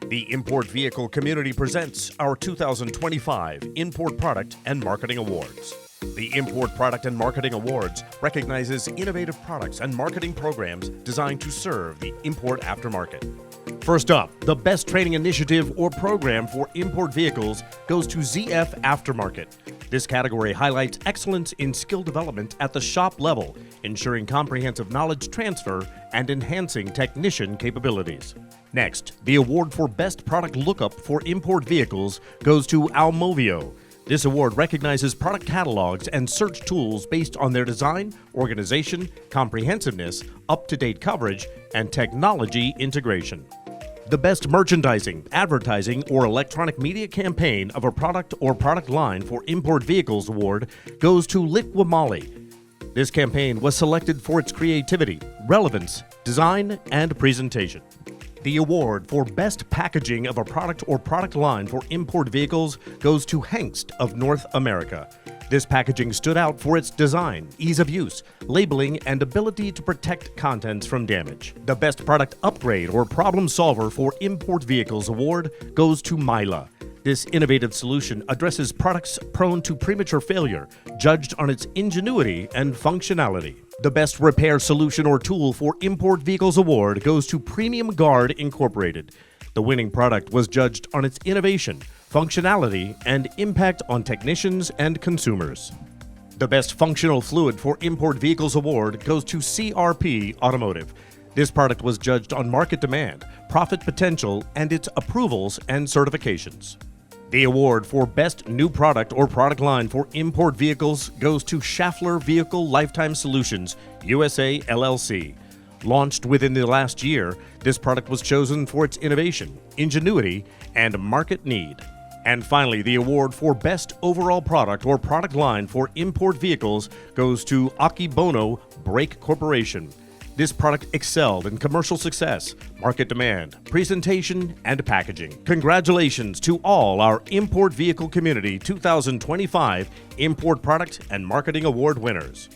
The Import Vehicle Community presents our 2025 Import Product and Marketing Awards. The Import Product and Marketing Awards recognizes innovative products and marketing programs designed to serve the import aftermarket. First up, the best training initiative or program for import vehicles goes to ZF Aftermarket. This category highlights excellence in skill development at the shop level, ensuring comprehensive knowledge transfer and enhancing technician capabilities. Next, the award for Best Product Lookup for Import Vehicles goes to Almovio. This award recognizes product catalogs and search tools based on their design, organization, comprehensiveness, up-to-date coverage, and technology integration. The best merchandising, advertising, or electronic media campaign of a product or product line for import vehicles award goes to Liqui-Moly. This campaign was selected for its creativity, relevance, design, and presentation. The award for Best Packaging of a Product or Product Line for Import Vehicles goes to Hengst of North America. This packaging stood out for its design, ease of use, labeling, and ability to protect contents from damage. The Best Product Upgrade or Problem Solver for Import Vehicles award goes to Myla. This innovative solution addresses products prone to premature failure, judged on its ingenuity and functionality. The Best Repair Solution or Tool for Import Vehicles award goes to Premium Guard Incorporated. The winning product was judged on its innovation, functionality, and impact on technicians and consumers. The Best Functional Fluid for Import Vehicles award goes to CRP Automotive. This product was judged on market demand, profit potential, and its approvals and certifications. The award for Best New Product or Product Line for Import Vehicles goes to Schaeffler Vehicle Lifetime Solutions, USA LLC. Launched within the last year, this product was chosen for its innovation, ingenuity, and market need. And finally, the award for Best Overall Product or Product Line for Import Vehicles goes to Akibono Brake Corporation. This product excelled in commercial success, market demand, presentation, and packaging. Congratulations to all our Import Vehicle Community 2025 Import Product and Marketing Award winners.